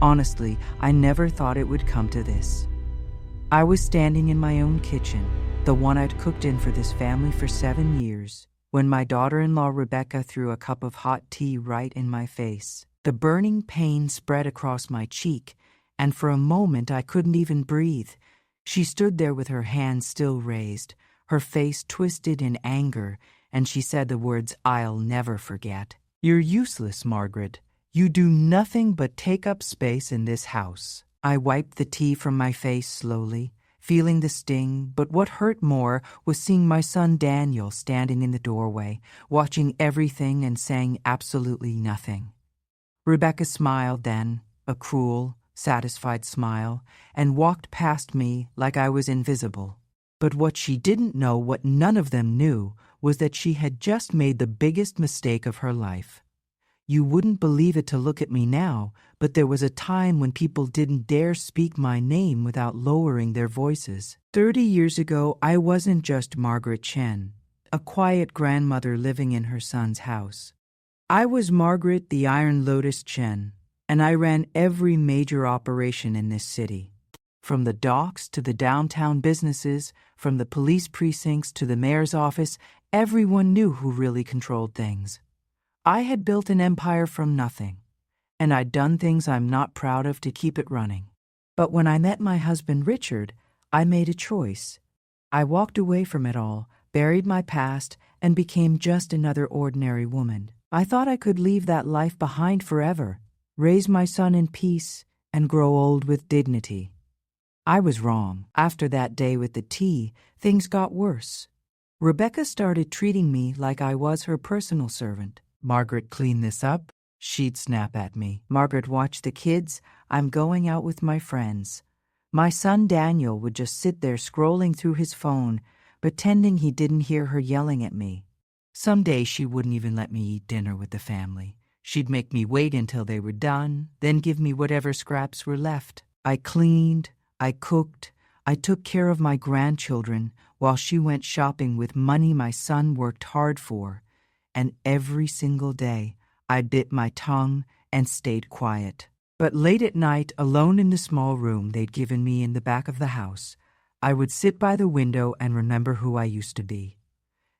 Honestly, I never thought it would come to this. I was standing in my own kitchen, the one I'd cooked in for this family for 7 years, when my daughter-in-law Rebecca threw a cup of hot tea right in my face. The burning pain spread across my cheek, and for a moment I couldn't even breathe. She stood there with her hands still raised, her face twisted in anger, and she said the words I'll never forget. "You're useless, Margaret. You do nothing but take up space in this house." I wiped the tea from my face slowly, feeling the sting, but what hurt more was seeing my son Daniel standing in the doorway, watching everything and saying absolutely nothing. Rebecca smiled then, a cruel, satisfied smile, and walked past me like I was invisible. But what she didn't know, what none of them knew, was that she had just made the biggest mistake of her life. You wouldn't believe it to look at me now, but there was a time when people didn't dare speak my name without lowering their voices. 30 years ago, I wasn't just Margaret Chen, a quiet grandmother living in her son's house. I was Margaret the Iron Lotus Chen, and I ran every major operation in this city. From the docks to the downtown businesses, from the police precincts to the mayor's office, everyone knew who really controlled things. I had built an empire from nothing, and I'd done things I'm not proud of to keep it running. But when I met my husband Richard, I made a choice. I walked away from it all, buried my past, and became just another ordinary woman. I thought I could leave that life behind forever, raise my son in peace, and grow old with dignity. I was wrong. After that day with the tea, things got worse. Rebecca started treating me like I was her personal servant. "Margaret, clean this up," she'd snap at me. "Margaret, watch the kids. I'm going out with my friends." My son Daniel would just sit there scrolling through his phone, pretending he didn't hear her yelling at me. Some days she wouldn't even let me eat dinner with the family. She'd make me wait until they were done, then give me whatever scraps were left. I cleaned, I cooked, I took care of my grandchildren while she went shopping with money my son worked hard for. And every single day, I bit my tongue and stayed quiet. But late at night, alone in the small room they'd given me in the back of the house, I would sit by the window and remember who I used to be.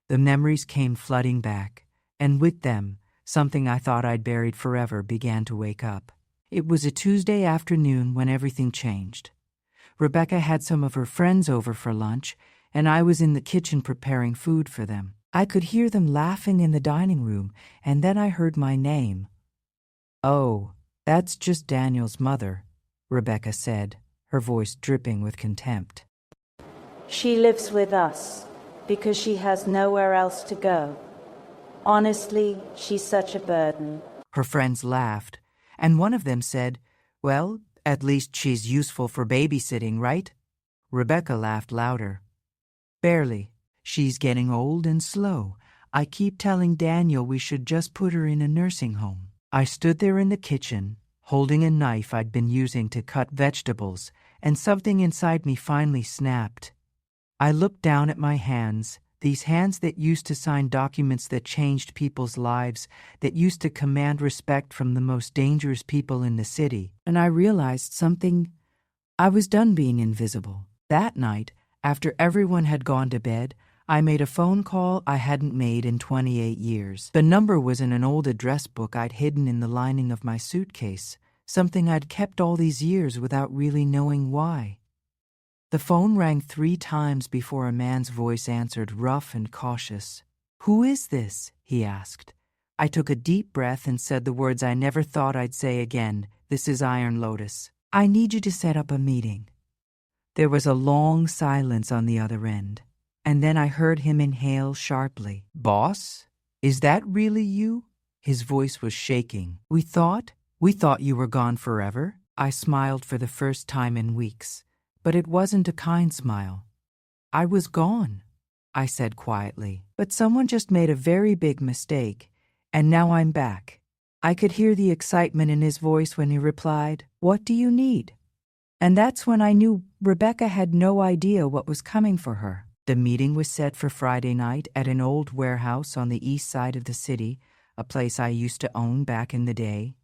The memories came flooding back, and with them, something I thought I'd buried forever began to wake up. It was a Tuesday afternoon when everything changed. Rebecca had some of her friends over for lunch, and I was in the kitchen preparing food for them. I could hear them laughing in the dining room, and then I heard my name. "Oh, that's just Daniel's mother," Rebecca said, her voice dripping with contempt. "She lives with us because she has nowhere else to go. Honestly, she's such a burden." Her friends laughed, and one of them said, "Well, at least she's useful for babysitting, right?" Rebecca laughed louder. "Barely. She's getting old and slow. I keep telling Daniel we should just put her in a nursing home." I stood there in the kitchen, holding a knife I'd been using to cut vegetables, and something inside me finally snapped. I looked down at my hands, these hands that used to sign documents that changed people's lives, that used to command respect from the most dangerous people in the city, and I realized something. I was done being invisible. That night, after everyone had gone to bed, I made a phone call I hadn't made in 28 years. The number was in an old address book I'd hidden in the lining of my suitcase, something I'd kept all these years without really knowing why. The phone rang 3 times before a man's voice answered, rough and cautious. "Who is this?" he asked. I took a deep breath and said the words I never thought I'd say again. "This is Iron Lotus. I need you to set up a meeting." There was a long silence on the other end. And then I heard him inhale sharply. "Boss, is that really you?" His voice was shaking. We thought you were gone forever." I smiled for the first time in weeks, but it wasn't a kind smile. "I was gone," I said quietly, "but someone just made a very big mistake, and now I'm back." I could hear the excitement in his voice when he replied, "What do you need?" And that's when I knew Rebecca had no idea what was coming for her. The meeting was set for Friday night at an old warehouse on the east side of the city, a place I used to own back in the day.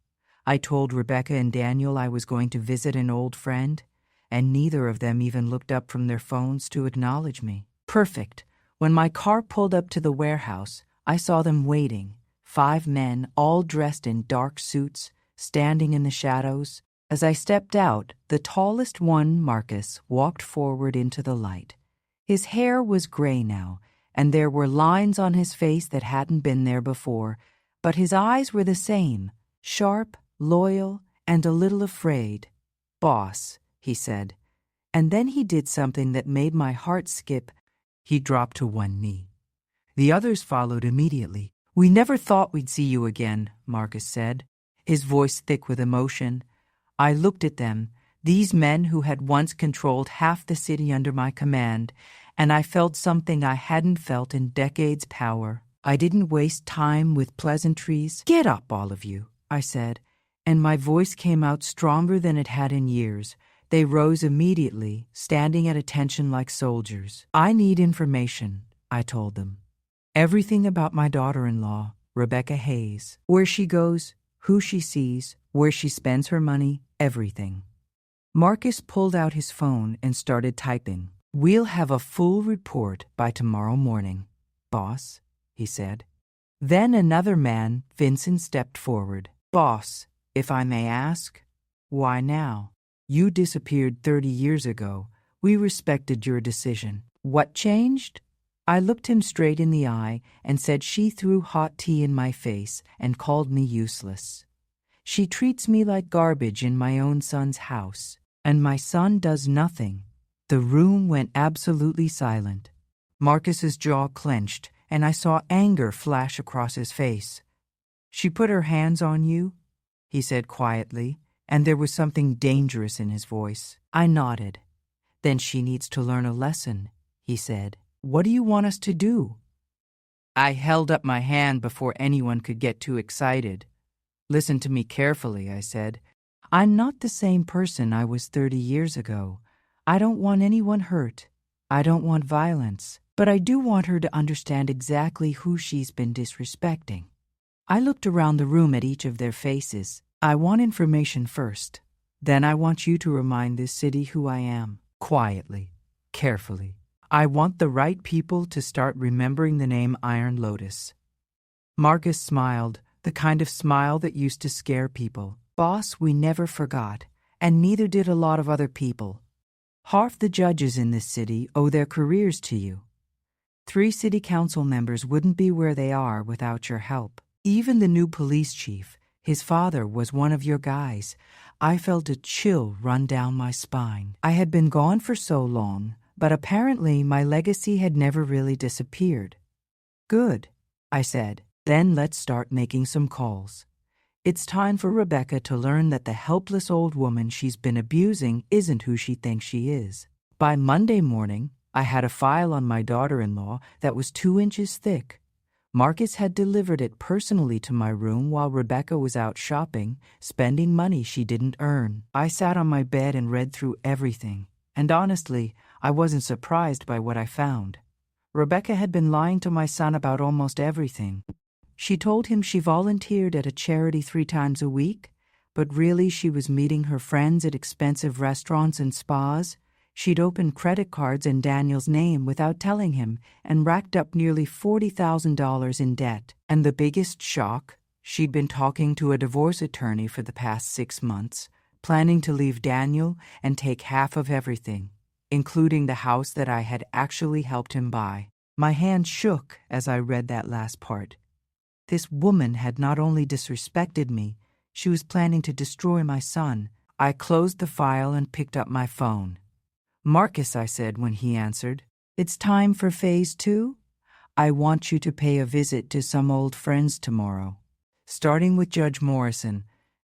I told Rebecca and Daniel I was going to visit an old friend, and neither of them even looked up from their phones to acknowledge me. Perfect. When my car pulled up to the warehouse, I saw them waiting. 5 men, all dressed in dark suits, standing in the shadows. As I stepped out, the tallest one, Marcus, walked forward into the light. His hair was gray now, and there were lines on his face that hadn't been there before, but his eyes were the same, sharp, loyal, and a little afraid. "Boss," he said. And then he did something that made my heart skip. He dropped to one knee. The others followed immediately. "We never thought we'd see you again," Marcus said, his voice thick with emotion. I looked at them, these men who had once controlled half the city under my command, and I felt something I hadn't felt in decades. Power. I didn't waste time with pleasantries. "Get up, all of you," I said, and my voice came out stronger than it had in years. They rose immediately, standing at attention like soldiers. "I need information," I told them. "Everything about my daughter-in-law, Rebecca Hayes. Where she goes, who she sees, where she spends her money, everything." Marcus pulled out his phone and started typing. "We'll have a full report by tomorrow morning, boss," he said. Then another man, Vincent, stepped forward. "Boss, if I may ask, why now? You disappeared 30 years ago. We respected your decision. What changed?" I looked him straight in the eye and said she threw hot tea in my face and called me useless. "She treats me like garbage in my own son's house, and my son does nothing." The room went absolutely silent. Marcus's jaw clenched, and I saw anger flash across his face. "She put her hands on you?" he said quietly, and there was something dangerous in his voice. I nodded. "Then she needs to learn a lesson," he said. "What do you want us to do?" I held up my hand before anyone could get too excited. "Listen to me carefully," I said. "I'm not the same person I was 30 years ago. I don't want anyone hurt. I don't want violence. But I do want her to understand exactly who she's been disrespecting." I looked around the room at each of their faces. "I want information first. Then I want you to remind this city who I am. Quietly, carefully. I want the right people to start remembering the name Iron Lotus." Marcus smiled, the kind of smile that used to scare people. "Boss, we never forgot, and neither did a lot of other people. Half the judges in this city owe their careers to you. 3 city council members wouldn't be where they are without your help. Even the new police chief, his father was one of your guys." I felt a chill run down my spine. I had been gone for so long, but apparently my legacy had never really disappeared. "Good," I said. "Then let's start making some calls. It's time for Rebecca to learn that the helpless old woman she's been abusing isn't who she thinks she is." By Monday morning, I had a file on my daughter-in-law that was 2 inches thick. Marcus had delivered it personally to my room while Rebecca was out shopping, spending money she didn't earn. I sat on my bed and read through everything, and honestly, I wasn't surprised by what I found. Rebecca had been lying to my son about almost everything. She told him she volunteered at a charity 3 times a week, but really she was meeting her friends at expensive restaurants and spas. She'd opened credit cards in Daniel's name without telling him and racked up nearly $40,000 in debt. And the biggest shock, she'd been talking to a divorce attorney for the past 6 months, planning to leave Daniel and take half of everything, including the house that I had actually helped him buy. My hand shook as I read that last part. This woman had not only disrespected me, she was planning to destroy my son. I closed the file and picked up my phone. "Marcus," I said when he answered, "it's time for phase 2? I want you to pay a visit to some old friends tomorrow, starting with Judge Morrison."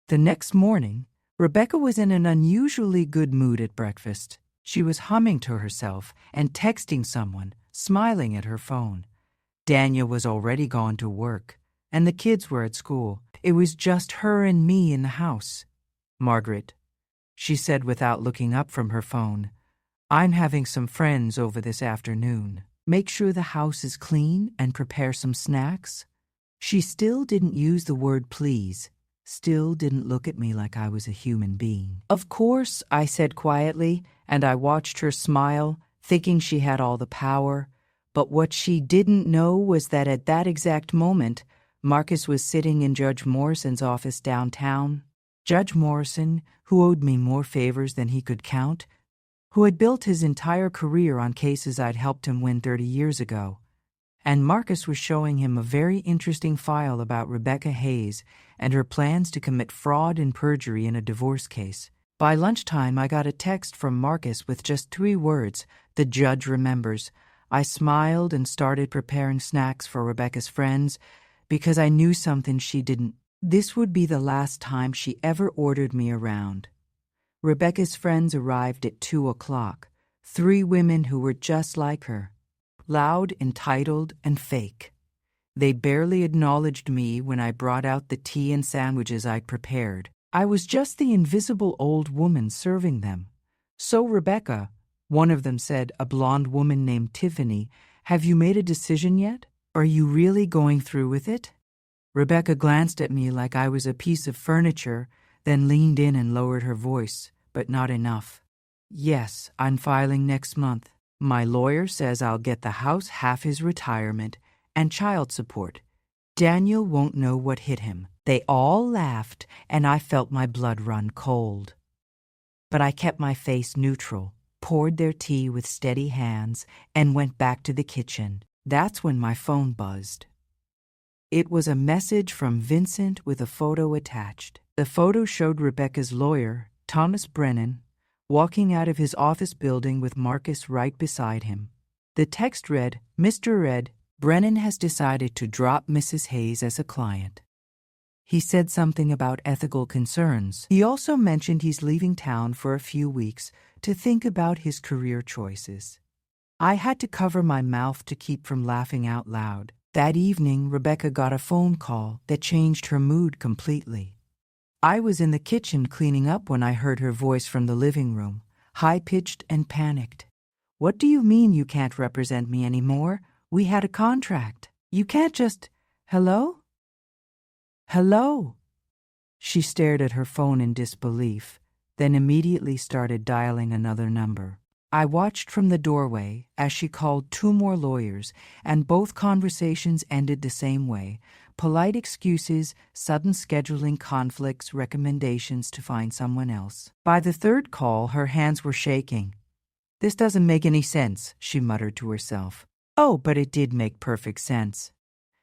The next morning, Rebecca was in an unusually good mood at breakfast. She was humming to herself and texting someone, smiling at her phone. Daniel was already gone to work, and the kids were at school. It was just her and me in the house. "Margaret," she said without looking up from her phone, "I'm having some friends over this afternoon. Make sure the house is clean and prepare some snacks." She still didn't use the word please, still didn't look at me like I was a human being. "Of course," I said quietly, and I watched her smile, thinking she had all the power. But what she didn't know was that at that exact moment, Marcus was sitting in Judge Morrison's office downtown. Judge Morrison, who owed me more favors than he could count, who had built his entire career on cases I'd helped him win 30 years ago. And Marcus was showing him a very interesting file about Rebecca Hayes and her plans to commit fraud and perjury in a divorce case. By lunchtime, I got a text from Marcus with just 3 words, "The judge remembers." I smiled and started preparing snacks for Rebecca's friends because I knew something she didn't. This would be the last time she ever ordered me around. Rebecca's friends arrived at 2 o'clock, 3 women who were just like her. Loud, entitled, and fake. They barely acknowledged me when I brought out the tea and sandwiches I'd prepared. I was just the invisible old woman serving them. "So, Rebecca," one of them said, a blonde woman named Tiffany, "have you made a decision yet? Are you really going through with it?" Rebecca glanced at me like I was a piece of furniture, then leaned in and lowered her voice, but not enough. "Yes, I'm filing next month. My lawyer says I'll get the house half his retirement and child support. Daniel won't know what hit him." They all laughed, and I felt my blood run cold. But I kept my face neutral, poured their tea with steady hands, and went back to the kitchen. That's when my phone buzzed. It was a message from Vincent with a photo attached. The photo showed Rebecca's lawyer, Thomas Brennan, walking out of his office building with Marcus right beside him. The text read, "Mr. Red, Brennan has decided to drop Mrs. Hayes as a client." He said something about ethical concerns. He also mentioned he's leaving town for a few weeks to think about his career choices. I had to cover my mouth to keep from laughing out loud. That evening, Rebecca got a phone call that changed her mood completely. I was in the kitchen cleaning up when I heard her voice from the living room, high-pitched and panicked. "What do you mean you can't represent me anymore? We had a contract. You can't just... Hello? Hello?" She stared at her phone in disbelief, then immediately started dialing another number. I watched from the doorway as she called 2 more lawyers, and both conversations ended the same way: polite excuses, sudden scheduling conflicts, recommendations to find someone else. By the 3rd call, her hands were shaking. "This doesn't make any sense," she muttered to herself. Oh, but it did make perfect sense.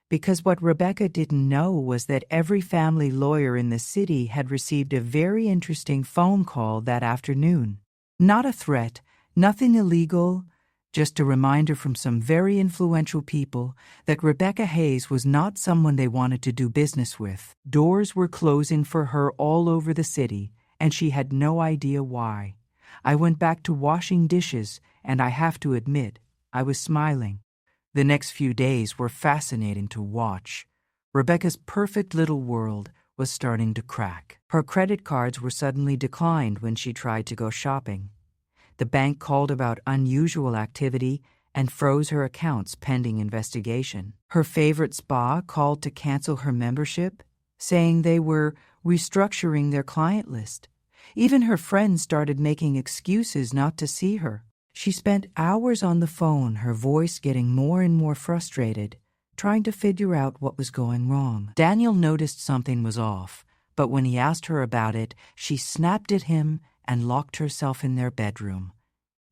Because what Rebecca didn't know was that every family lawyer in the city had received a very interesting phone call that afternoon. Not a threat, nothing illegal, just a reminder from some very influential people that Rebecca Hayes was not someone they wanted to do business with. Doors were closing for her all over the city, and she had no idea why. I went back to washing dishes, and I have to admit, I was smiling. The next few days were fascinating to watch. Rebecca's perfect little world was starting to crack. Her credit cards were suddenly declined when she tried to go shopping. The bank called about unusual activity and froze her accounts pending investigation. Her favorite spa called to cancel her membership, saying they were restructuring their client list. Even her friends started making excuses not to see her. She spent hours on the phone, her voice getting more and more frustrated, trying to figure out what was going wrong. Daniel noticed something was off, but when he asked her about it, she snapped at him and locked herself in their bedroom.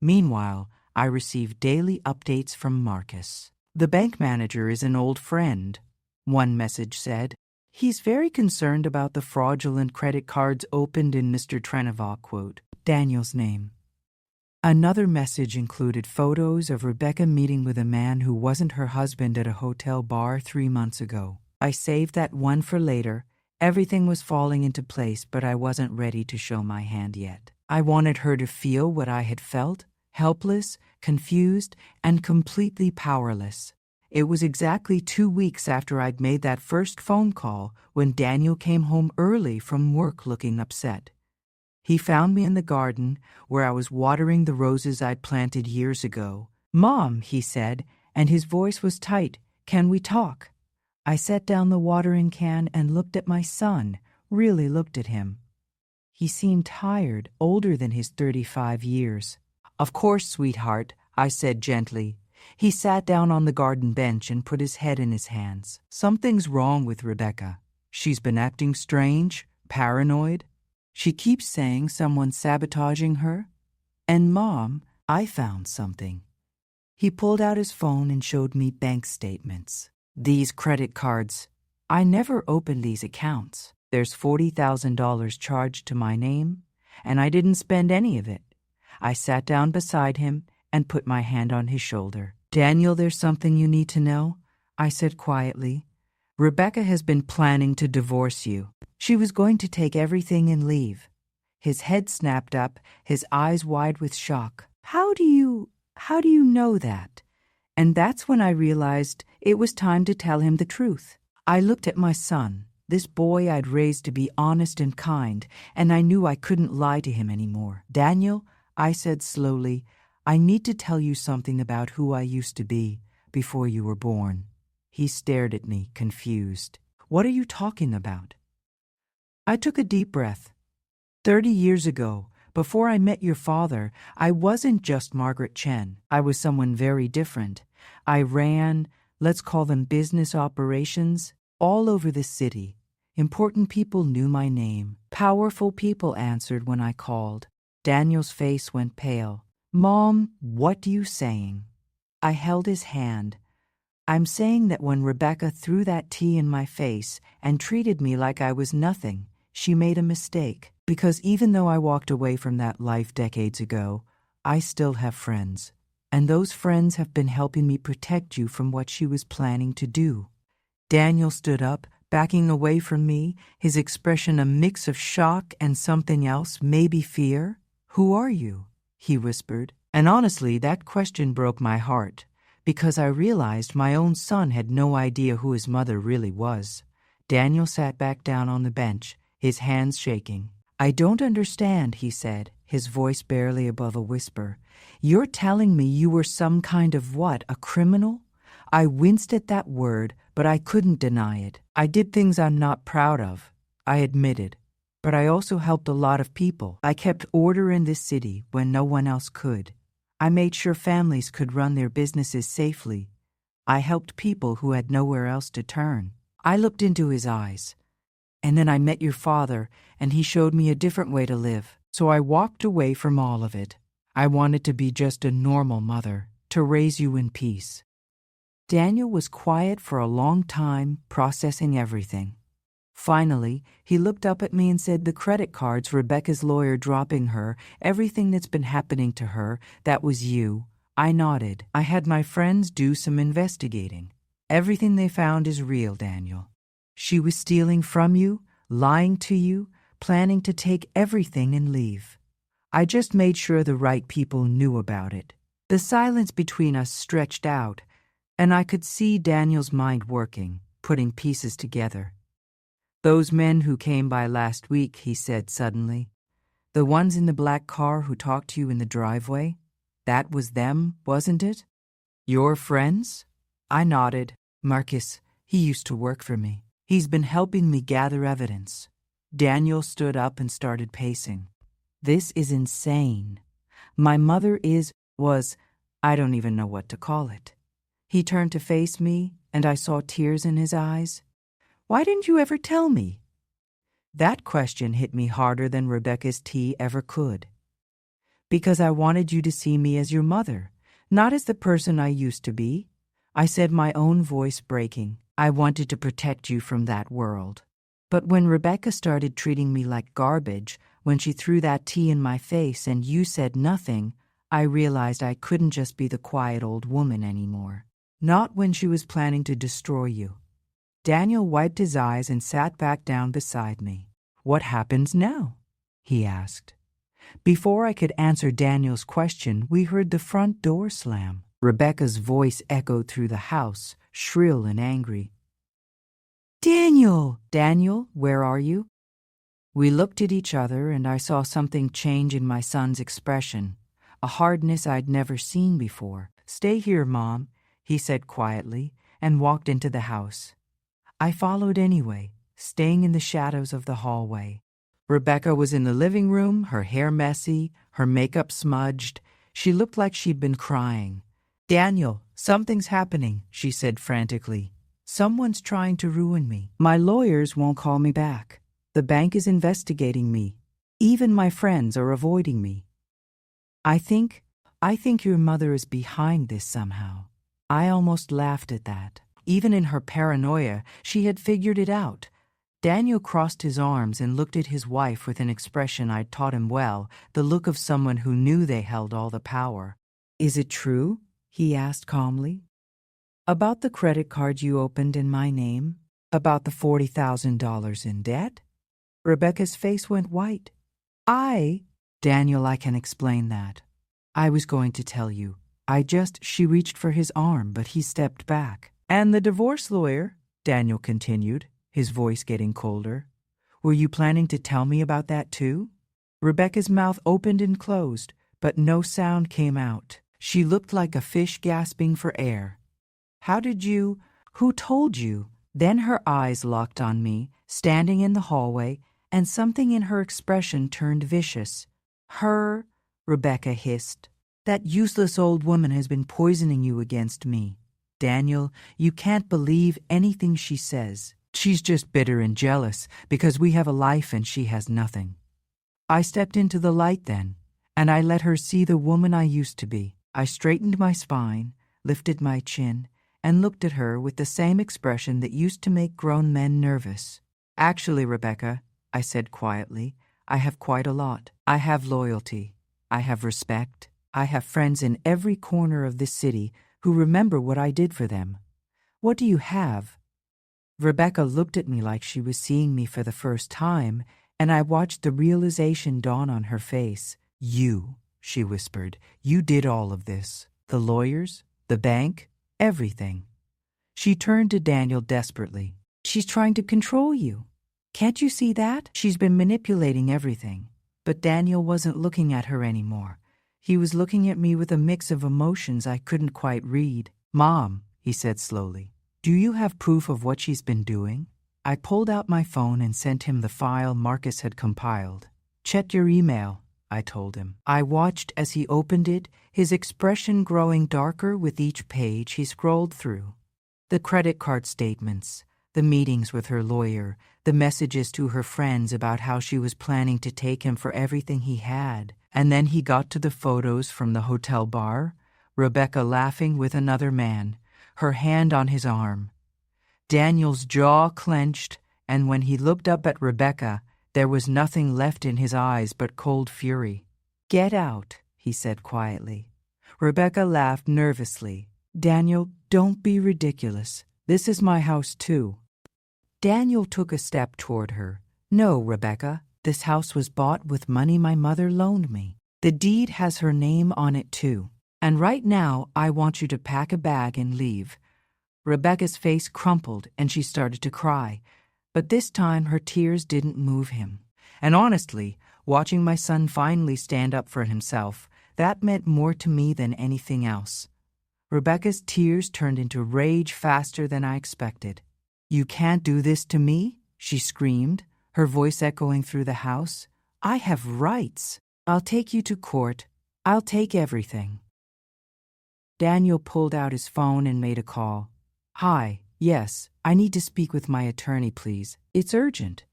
Meanwhile, I received daily updates from Marcus. "The bank manager is an old friend," one message said. "He's very concerned about the fraudulent credit cards opened in Mr. Trenevaux, quote, Daniel's name." Another message included photos of Rebecca meeting with a man who wasn't her husband at a hotel bar 3 months ago. I saved that one for later. Everything was falling into place, but I wasn't ready to show my hand yet. I wanted her to feel what I had felt, helpless, confused, and completely powerless. It was exactly 2 weeks after I'd made that first phone call when Daniel came home early from work looking upset. He found me in the garden where I was watering the roses I'd planted years ago. "Mom," he said, and his voice was tight, "can we talk?" I set down the watering can and looked at my son, really looked at him. He seemed tired, older than his 35 years. "Of course, sweetheart," I said gently. He sat down on the garden bench and put his head in his hands. "Something's wrong with Rebecca. She's been acting strange, paranoid. She keeps saying someone's sabotaging her. And Mom, I found something." He pulled out his phone and showed me bank statements. "These credit cards. I never opened these accounts. There's $40,000 charged to my name, and I didn't spend any of it." I sat down beside him and put my hand on his shoulder. "Daniel, there's something you need to know," I said quietly. "Rebecca has been planning to divorce you. She was going to take everything and leave." His head snapped up, his eyes wide with shock. How do you know that?" And that's when I realized it was time to tell him the truth. I looked at my son, this boy I'd raised to be honest and kind, and I knew I couldn't lie to him anymore. "Daniel," I said slowly, "I need to tell you something about who I used to be before you were born." He stared at me, confused. "What are you talking about?" I took a deep breath. 30 years ago, before I met your father, I wasn't just Margaret Chen. I was someone very different. I ran, let's call them business operations, all over the city. Important people knew my name. Powerful people answered when I called. Daniel's face went pale. "Mom, what are you saying?" I held his hand. "I'm saying that when Rebecca threw that tea in my face and treated me like I was nothing, she made a mistake. Because even though I walked away from that life decades ago, I still have friends. And those friends have been helping me protect you from what she was planning to do." Daniel stood up, backing away from me, his expression a mix of shock and something else, maybe fear. "Who are you?" he whispered. And honestly, that question broke my heart, because I realized my own son had no idea who his mother really was. Daniel sat back down on the bench, his hands shaking. "I don't understand," he said, his voice barely above a whisper. "You're telling me you were some kind of what, a criminal?" I winced at that word, but I couldn't deny it. "I did things I'm not proud of," I admitted. "But I also helped a lot of people. I kept order in this city when no one else could. I made sure families could run their businesses safely. I helped people who had nowhere else to turn." I looked into his eyes. "And then I met your father, and he showed me a different way to live. So I walked away from all of it. I wanted to be just a normal mother, to raise you in peace." Daniel was quiet for a long time, processing everything. Finally, he looked up at me and said, "The credit cards, Rebecca's lawyer dropping her, everything that's been happening to her, that was you." I nodded. "I had my friends do some investigating. Everything they found is real, Daniel. She was stealing from you, lying to you, planning to take everything and leave. I just made sure the right people knew about it." The silence between us stretched out, and I could see Daniel's mind working, putting pieces together. "Those men who came by last week," he said suddenly. "The ones in the black car who talked to you in the driveway? That was them, wasn't it? Your friends?" I nodded. "Marcus, he used to work for me. He's been helping me gather evidence." Daniel stood up and started pacing. "This is insane. My mother was, I don't even know what to call it." He turned to face me, and I saw tears in his eyes. "Why didn't you ever tell me?" That question hit me harder than Rebecca's tea ever could. "Because I wanted you to see me as your mother, not as the person I used to be," I said, my own voice breaking. "I wanted to protect you from that world. But when Rebecca started treating me like garbage, when she threw that tea in my face and you said nothing, I realized I couldn't just be the quiet old woman anymore. Not when she was planning to destroy you." Daniel wiped his eyes and sat back down beside me. "What happens now?" he asked. Before I could answer Daniel's question, we heard the front door slam. Rebecca's voice echoed through the house, shrill and angry. "Daniel! Daniel, where are you?" We looked at each other, and I saw something change in my son's expression, a hardness I'd never seen before. "Stay here, Mom," he said quietly, and walked into the house. I followed anyway, staying in the shadows of the hallway. Rebecca was in the living room, her hair messy, her makeup smudged. She looked like she'd been crying. "Daniel, something's happening," she said frantically. "Someone's trying to ruin me. My lawyers won't call me back. The bank is investigating me. Even my friends are avoiding me. I think your mother is behind this somehow." I almost laughed at that. Even in her paranoia, she had figured it out. Daniel crossed his arms and looked at his wife with an expression I'd taught him well, the look of someone who knew they held all the power. "Is it true?" he asked calmly. "About the credit card you opened in my name? About the $40,000 in debt?" Rebecca's face went white. Daniel, I can explain that. I was going to tell you. She reached for his arm, but he stepped back. "And the divorce lawyer," Daniel continued, his voice getting colder. "Were you planning to tell me about that too?" Rebecca's mouth opened and closed, but no sound came out. She looked like a fish gasping for air. Who told you?" Then her eyes locked on me, standing in the hallway, and something in her expression turned vicious. "Her," Rebecca hissed. "That useless old woman has been poisoning you against me. Daniel, you can't believe anything she says. She's just bitter and jealous because we have a life and she has nothing." I stepped into the light then, and I let her see the woman I used to be. I straightened my spine, lifted my chin, and looked at her with the same expression that used to make grown men nervous. "Actually, Rebecca," I said quietly, "I have quite a lot. I have loyalty. I have respect. I have friends in every corner of this city who remember what I did for them. What do you have?" Rebecca looked at me like she was seeing me for the first time, and I watched the realization dawn on her face. "You," she whispered, "you did all of this. The lawyers, the bank, everything." She turned to Daniel desperately. "She's trying to control you. Can't you see that? She's been manipulating everything." But Daniel wasn't looking at her anymore. He was looking at me with a mix of emotions I couldn't quite read. "Mom," he said slowly, "do you have proof of what she's been doing?" I pulled out my phone and sent him the file Marcus had compiled. "Check your email," I told him. I watched as he opened it, his expression growing darker with each page he scrolled through. The credit card statements, the meetings with her lawyer, the messages to her friends about how she was planning to take him for everything he had. And then he got to the photos from the hotel bar, Rebecca laughing with another man, her hand on his arm. Daniel's jaw clenched, and when he looked up at Rebecca, there was nothing left in his eyes but cold fury. "Get out," he said quietly. Rebecca laughed nervously. "Daniel, don't be ridiculous. This is my house too." Daniel took a step toward her. "No, Rebecca. This house was bought with money my mother loaned me. The deed has her name on it too. And right now, I want you to pack a bag and leave." Rebecca's face crumpled and she started to cry. But this time her tears didn't move him. And honestly, watching my son finally stand up for himself, that meant more to me than anything else. Rebecca's tears turned into rage faster than I expected. "You can't do this to me," she screamed, her voice echoing through the house. "I have rights. I'll take you to court. I'll take everything." Daniel pulled out his phone and made a call. "Hi, yes, I need to speak with my attorney, please. It's urgent."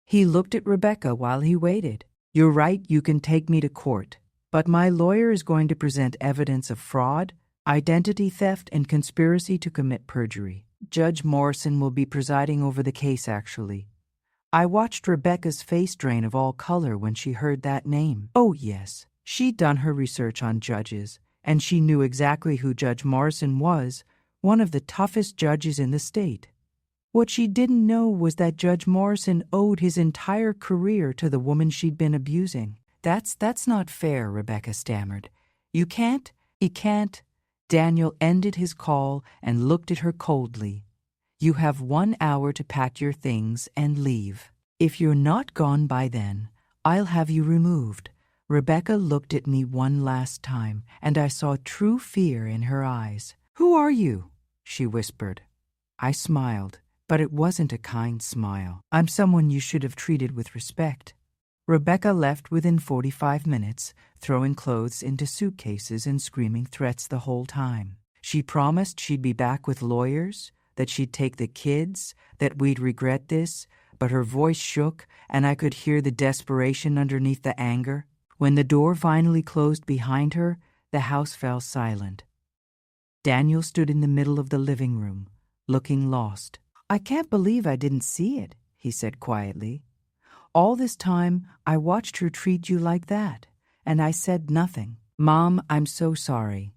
He looked at Rebecca while he waited. "You're right, you can take me to court. But my lawyer is going to present evidence of fraud, identity theft, and conspiracy to commit perjury. Judge Morrison will be presiding over the case, actually." I watched Rebecca's face drain of all color when she heard that name. Oh, yes, she'd done her research on judges, and she knew exactly who Judge Morrison was, one of the toughest judges in the state. What she didn't know was that Judge Morrison owed his entire career to the woman she'd been abusing. That's not fair," Rebecca stammered. He can't." Daniel ended his call and looked at her coldly. "You have 1 hour to pack your things and leave. If you're not gone by then, I'll have you removed." Rebecca looked at me one last time, and I saw true fear in her eyes. "Who are you?" she whispered. I smiled. but it wasn't a kind smile. I'm someone you should have treated with respect. Rebecca left within 45 minutes, throwing clothes into suitcases and screaming threats the whole time. She promised she'd be back with lawyers, that she'd take the kids, that we'd regret this, but her voice shook and I could hear the desperation underneath the anger. When the door finally closed behind her, the house fell silent. Daniel stood in the middle of the living room, looking lost. "I can't believe I didn't see it," he said quietly. "All this time, I watched her treat you like that, and I said nothing. Mom, I'm so sorry."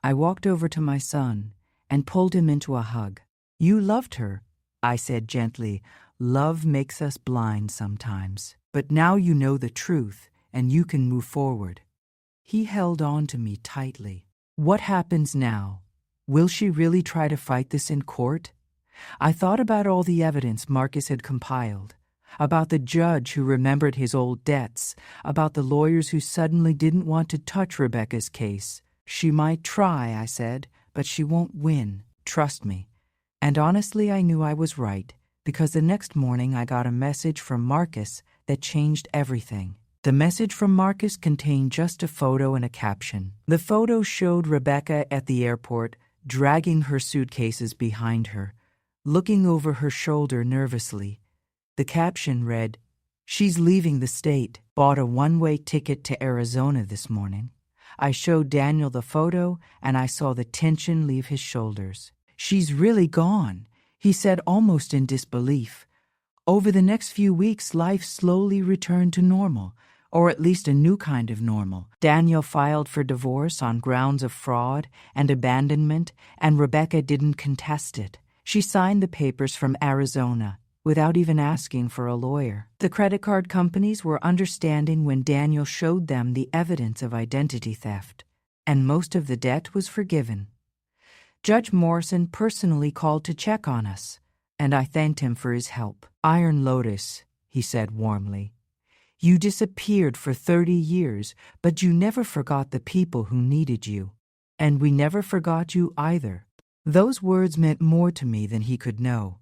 I walked over to my son and pulled him into a hug. "You loved her," I said gently. "Love makes us blind sometimes. But now you know the truth, and you can move forward." He held on to me tightly. "What happens now? Will she really try to fight this in court?" I thought about all the evidence Marcus had compiled, about the judge who remembered his old debts, about the lawyers who suddenly didn't want to touch Rebecca's case. "She might try," I said, "but she won't win. Trust me." And honestly, I knew I was right, because the next morning I got a message from Marcus that changed everything. The message from Marcus contained just a photo and a caption. The photo showed Rebecca at the airport, dragging her suitcases behind her, looking over her shoulder nervously. The caption read, "She's leaving the state. Bought a one-way ticket to Arizona this morning." I showed Daniel the photo, and I saw the tension leave his shoulders. "She's really gone," he said almost in disbelief. Over the next few weeks, life slowly returned to normal, or at least a new kind of normal. Daniel filed for divorce on grounds of fraud and abandonment, and Rebecca didn't contest it. She signed the papers from Arizona without even asking for a lawyer. The credit card companies were understanding when Daniel showed them the evidence of identity theft, and most of the debt was forgiven. Judge Morrison personally called to check on us, and I thanked him for his help. "Iron Lotus," he said warmly. "You disappeared for 30 years, but you never forgot the people who needed you. And we never forgot you either." Those words meant more to me than he could know.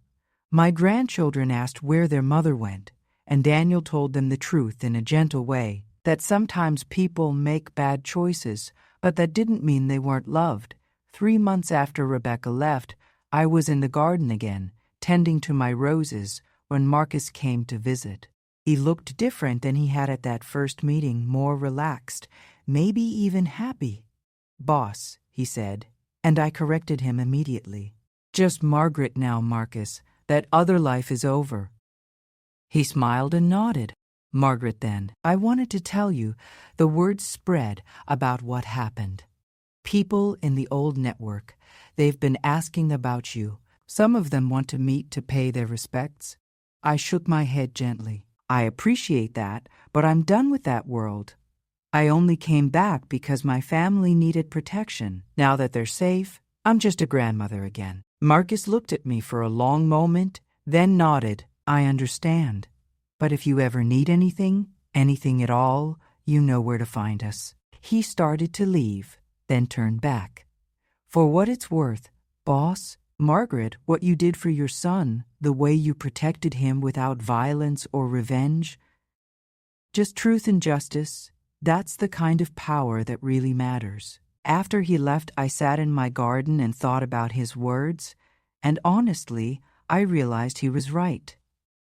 My grandchildren asked where their mother went, and Daniel told them the truth in a gentle way, that sometimes people make bad choices, but that didn't mean they weren't loved. 3 months after Rebecca left, I was in the garden again, tending to my roses, when Marcus came to visit. He looked different than he had at that first meeting, more relaxed, maybe even happy. "Boss," he said, and I corrected him immediately. "Just Margaret now, Marcus. That other life is over." He smiled and nodded. "Margaret, then. I wanted to tell you, the word spread about what happened. People in the old network, they've been asking about you. Some of them want to meet to pay their respects." I shook my head gently. "I appreciate that, but I'm done with that world. I only came back because my family needed protection. Now that they're safe, I'm just a grandmother again." Marcus looked at me for a long moment, then nodded. "I understand. But if you ever need anything at all, you know where to find us." He started to leave, then turned back. "For what it's worth, boss, Margaret, what you did for your son, the way you protected him without violence or revenge, just truth and justice, that's the kind of power that really matters." After he left, I sat in my garden and thought about his words, and honestly, I realized he was right.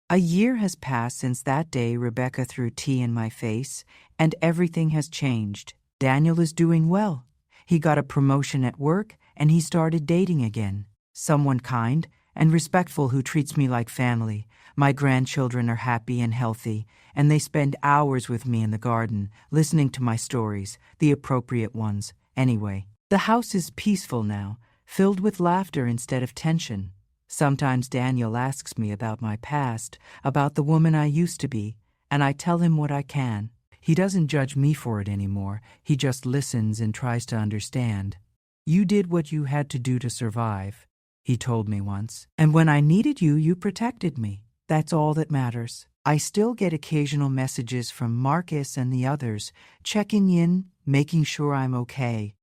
A year has passed since that day Rebecca threw tea in my face, and everything has changed. Daniel is doing well. He got a promotion at work, and he started dating again. Someone kind and respectful who treats me like family. My grandchildren are happy and healthy, and they spend hours with me in the garden, listening to my stories, the appropriate ones. Anyway, the house is peaceful now, filled with laughter instead of tension. Sometimes Daniel asks me about my past, about the woman I used to be, and I tell him what I can. He doesn't judge me for it anymore. He just listens and tries to understand. "You did what you had to do to survive," he told me once. "And when I needed you, you protected me. That's all that matters." I still get occasional messages from Marcus and the others, checking in, making sure I'm okay.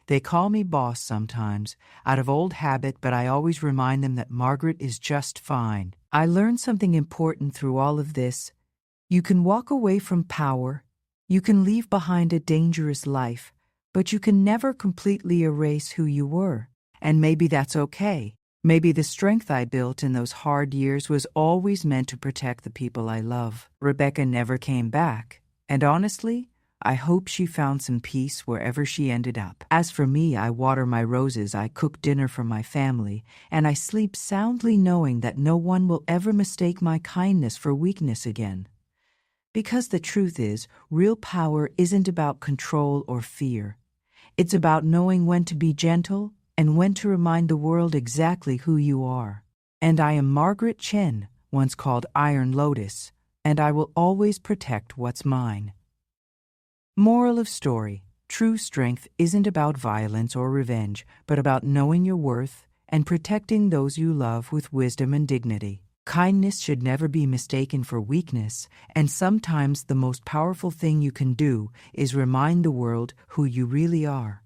They call me boss sometimes, out of old habit, but I always remind them that Margaret is just fine. I learned something important through all of this. You can walk away from power, you can leave behind a dangerous life, but you can never completely erase who you were. And maybe that's okay. Maybe the strength I built in those hard years was always meant to protect the people I love. Rebecca never came back, and honestly, I hope she found some peace wherever she ended up. As for me, I water my roses, I cook dinner for my family, and I sleep soundly knowing that no one will ever mistake my kindness for weakness again. Because the truth is, real power isn't about control or fear. It's about knowing when to be gentle and when to remind the world exactly who you are. And I am Margaret Chen, once called Iron Lotus, and I will always protect what's mine. Moral of story: true strength isn't about violence or revenge, but about knowing your worth and protecting those you love with wisdom and dignity. Kindness should never be mistaken for weakness, and sometimes the most powerful thing you can do is remind the world who you really are.